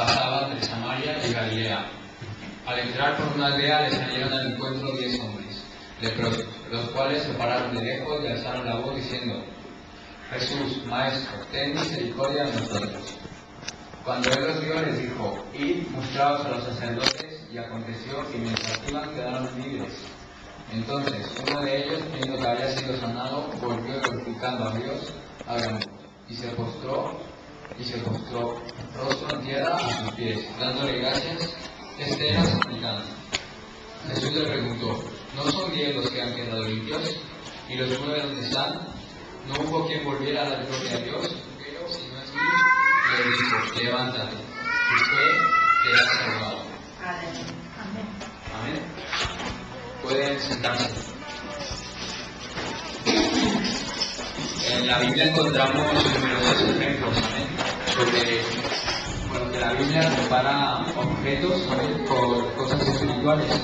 pasaba entre Samaria y Galilea. Al entrar por una aldea le salieron al encuentro 10 hombres leprosos, los cuales se pararon de lejos y alzaron la voz diciendo: Jesús, Maestro, ten misericordia de nosotros. Cuando él los vio, les dijo: Id, mostraos a los sacerdotes. Y aconteció que mientras iban quedaron libres. Entonces uno de ellos, viendo que había sido sanado, volvió glorificando a Dios a gran voz, y se postró rostro en tierra a sus pies, dándole gracias. Este era samaritano. Jesús le preguntó: ¿No son 10 los que han quedado limpios? ¿Y los 9 dónde están? ¿No hubo quien volviera a dar gloria a Dios? Pero si no es mío, le dijo: levántate, tu fe te ha salvado. Amén. Pueden sentarse. En la Biblia encontramos numerosos ejemplos, ¿amén? Porque la Biblia compara objetos, ¿amén?, por cosas espirituales.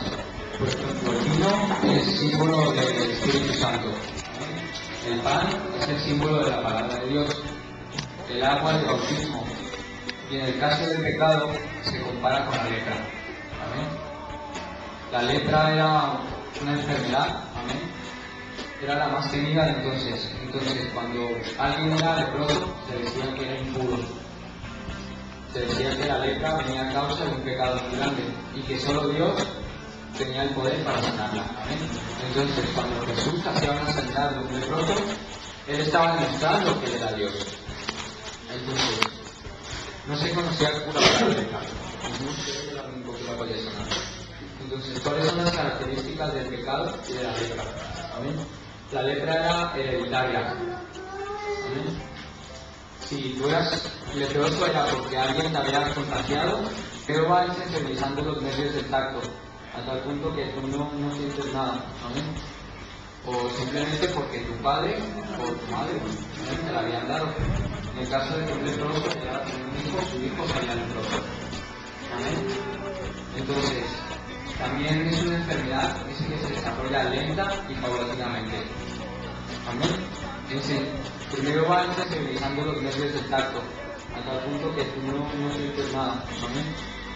Por ejemplo, el vino es símbolo del Espíritu Santo. ¿Amén? El pan es el símbolo de la palabra de Dios. El agua del bautismo. Y en el caso del pecado se compara con la lepra. ¿Amén? La lepra era una enfermedad, amén. Era la más temida entonces. Entonces, cuando alguien era leproso, se decía que era impuro. Se decía que la lepra venía a causa de un pecado muy grande y que solo Dios tenía el poder para sanarla. Amén. Entonces, cuando Jesús hacía una sanidad de un leproso, él estaba demostrando que él era Dios. Entonces, no se conocía cura para la lepra. Jesús era el único que la podía sanar. Entonces, ¿cuáles son las características del pecado y de la lepra? ¿Amén? La lepra era hereditaria. ¿Amén? Si tú eras leproso era porque alguien te había contagiado, pero va insensibilizando los nervios del tacto, a tal punto que tú no sientes nada. ¿Amén? O simplemente porque tu padre o tu madre, ¿amén?, te la habían dado. En el caso de que un leproso llegara a tener un hijo, su hijo salía leproso. ¿Amén? Entonces, también es una enfermedad que se desarrolla lenta y paulatinamente. Amén. Primero va insensibilizando los nervios del tacto, a tal punto que tú no sientes nada. Amén.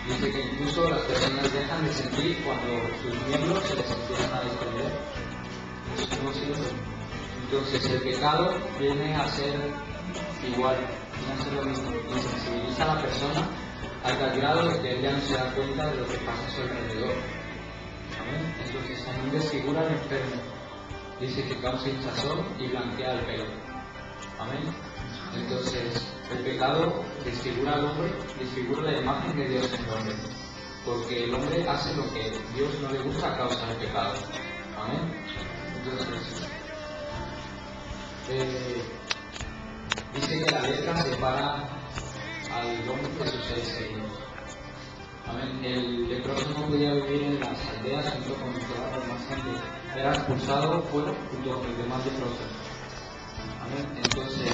Dice que incluso las personas dejan de sentir cuando sus miembros se les empiezan a desprender. No sienten. Entonces el pecado viene a ser igual, viene a ser lo mismo. Insensibiliza a la persona al tal grado de que ella no se da cuenta de lo que pasa a su alrededor. ¿Amén? Entonces también desfigura al enfermo. Dice que causa hinchazón y blanquea el pelo. Amén. Entonces el pecado desfigura al hombre, desfigura la imagen de Dios en el hombre. Porque el hombre hace lo que Dios no le gusta a causa del pecado. Amén. Entonces dice que la lepra separa al hombre de sus seres queridos. Amén. El leproso no podía vivir en las aldeas junto con toda la demás gente. Era expulsado fuera junto con los demás leprosos. Amén. Entonces,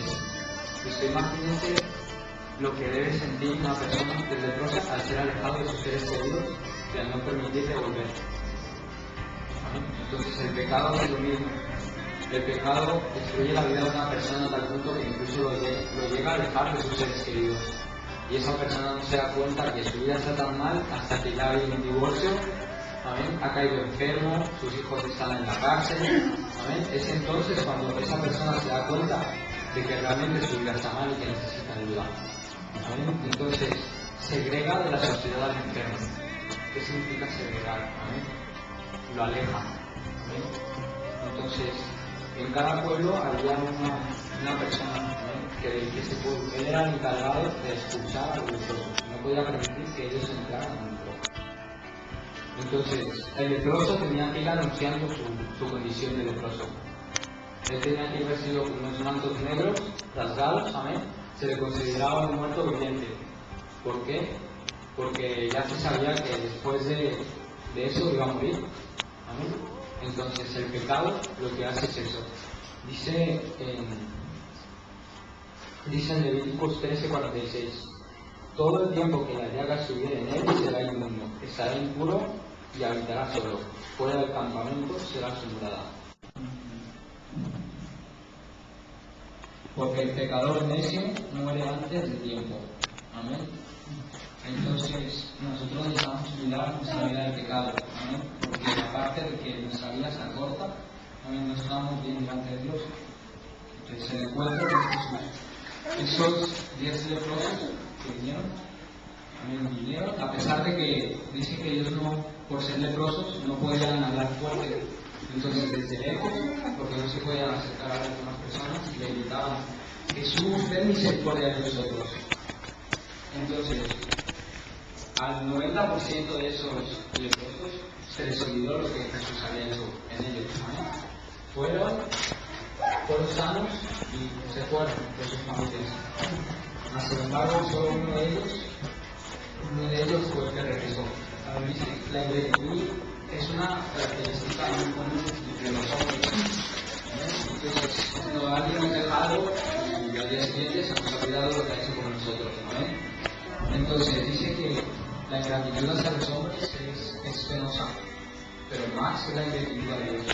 usted imagínese lo que debe sentir una persona del leproso al ser alejado de sus seres queridos y al no permitirle volver. Amén. Entonces, el pecado es lo mismo. El pecado destruye la vida de una persona a tal punto que incluso lo llega a alejar de sus seres queridos. Y esa persona no se da cuenta que su vida está tan mal hasta que ya hay un divorcio, ¿amén?, ha caído enfermo, sus hijos están en la cárcel, ¿amén? Es entonces cuando esa persona se da cuenta de que realmente su vida está mal y que necesita ayuda. ¿Amén? Entonces, segrega de la sociedad al enfermo. ¿Qué significa segregar? ¿Amén? Lo aleja. ¿Amén? Entonces, en cada pueblo había una persona, ¿amén?, que él era el encargado de expulsar a los leprosos. No podía permitir que ellos entraran en el pueblo. Entonces, el leproso tenía que ir anunciando su condición de leproso. Él tenía que ir vestido con unos mantos negros, rasgados, amén. Se le consideraba un muerto viviente. ¿Por qué? Porque ya se sabía que después de eso iba a morir. Amén. Entonces, el pecado lo que hace es eso. Dice en Levíticos 13:46: todo el tiempo que la llaga estuviera en él será inmundo, estará impuro y habitará solo. Fuera del campamento será su morada. Porque el pecador necio muere antes de tiempo. Amén. quitar nuestra vida de pecado, ¿amén? Porque aparte de que nuestra vida se acorta, ¿amén? No estamos bien delante de Dios. Entonces el encuentro con Jesús. Esos 10 leprosos que vinieron, a pesar de que dicen que ellos no, por ser leprosos, no podían hablar fuerte. Entonces desde lejos, porque no se podían acercar a algunas personas, le gritaban: Jesús, ten misericordia de nosotros. Entonces, al 90% de esos leprosos se les olvidó lo que Jesús había hecho en ellos. Fueron sanos y se fueron de sus familias. Sin embargo, solo uno de ellos fue el que regresó. La ingratitud es una característica muy común entre los hombres. Entonces, cuando alguien nos deja algo y al día siguiente se nos ha olvidado lo que ha hecho con nosotros, ¿no? Entonces dice que la ingratitud hacia los hombres es penosa, pero más es la ingratitud a Dios, ¿no?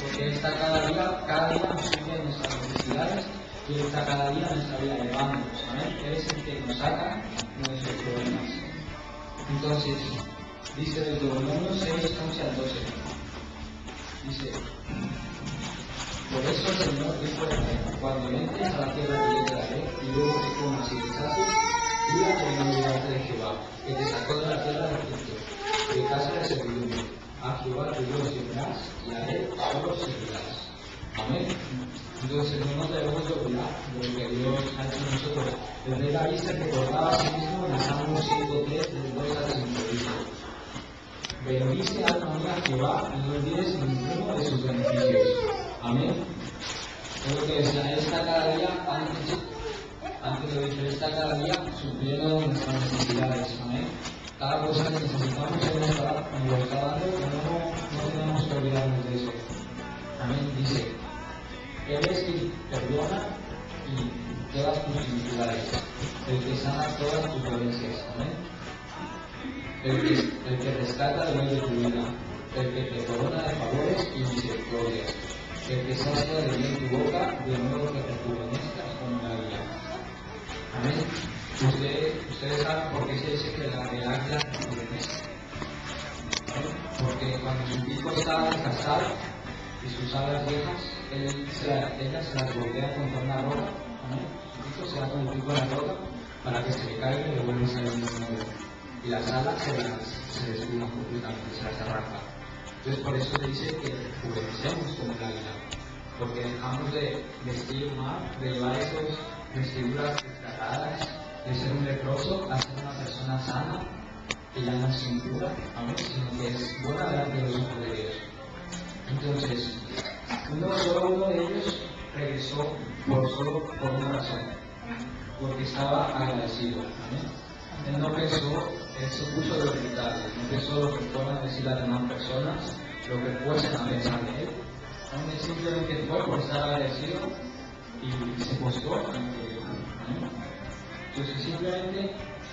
Porque Él está cada día nos suple nuestras necesidades y Él está cada día en nuestra vida elevándonos, ¿no? Él es el que nos saca nuestros problemas. Entonces, dice del Deuteronomio 6, 11 al 12, dice: por eso el Señor dijo: cuando entres a la tierra que yo te daré y luego te comas y te sacies, diga que no olvidaste de Jehová, que te sacó de la tierra de Egipto, de casa de servidumbre. A Jehová tu Dios servirás y a Él solo servirás. Amén. Entonces no nos debemos de olvidar de lo que Dios ha hecho en nosotros. El rey David se recordaba a sí mismo en el Salmo 103, del 2 al 5, dice: bendice alma mía a Jehová y no olvides ninguno de sus beneficios. Amén. Es lo que decía: Él está cada día, antes de decir, Él está cada día supliendo nuestras necesidades. Amén. Cada cosa que necesitamos Él nos está dando, no tenemos que olvidarnos de eso. Amén. Dice: Él es quien perdona y todas tus iniquidades, el que sana todas tus dolencias. Amén. El que rescata de medio de tu vida, el que te corona de favores y misericordias, el que sacia de bien tu boca, de modo que rejuvenezcas como la vida. Amén. Ustedes saben por qué se dice que la águila rejuvenece. Porque cuando su pico está desgastado y sus alas viejas, ella se las voltea contra una roca. Amén. Su pico se da con el pico de la roca para que se le caiga y le vuelva a salir de nuevo. Y las alas se despluma completamente, se las arranca. Entonces por eso se dice que rejuvenecemos como el águila, porque dejamos de vestir mal, de llevar esas vestiduras desgarradas, de ser un leproso a ser una persona sana, que ya no es impura, sino que es buena delante de los ojos de Dios. Entonces, solo uno de ellos regresó por una razón, porque estaba agradecido. ¿Amén? Él no pensó, él se puso de hospital, no pensó lo que fueran a decir las demás personas, lo que fuesen a pensar de él. Él simplemente fue por estar agradecido y se postó ante él. Entonces simplemente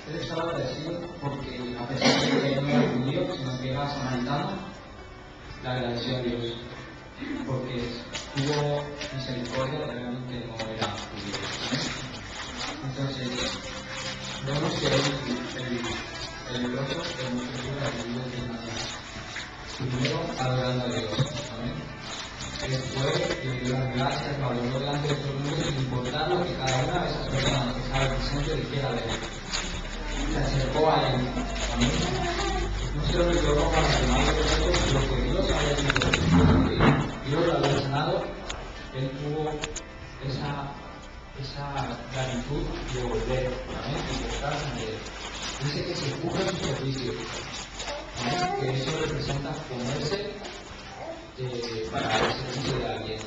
él estaba agradecido porque, a pesar de que él no era judío, sino que era samaritano, le agradeció a Dios porque tuvo misericordia de alguien que no era judío. Entonces vemos que el leproso demostró la actitud de una manera. Primero, adorando a Dios. Amén. Después, le dio las gracias, valoró delante de todo el mundo, sin importar lo que cada una de esas personas que estaba presente dijera de él. Se acercó a él. Amén. No se olvidó para tomar lo que Dios había hecho. Dios lo había sanado. Él tuvo esa gratitud de volver, ¿amén? Y de estar en él. Dice que se cubre su servicio, ¿amén? Que eso representa ponerse para el servicio de alguien.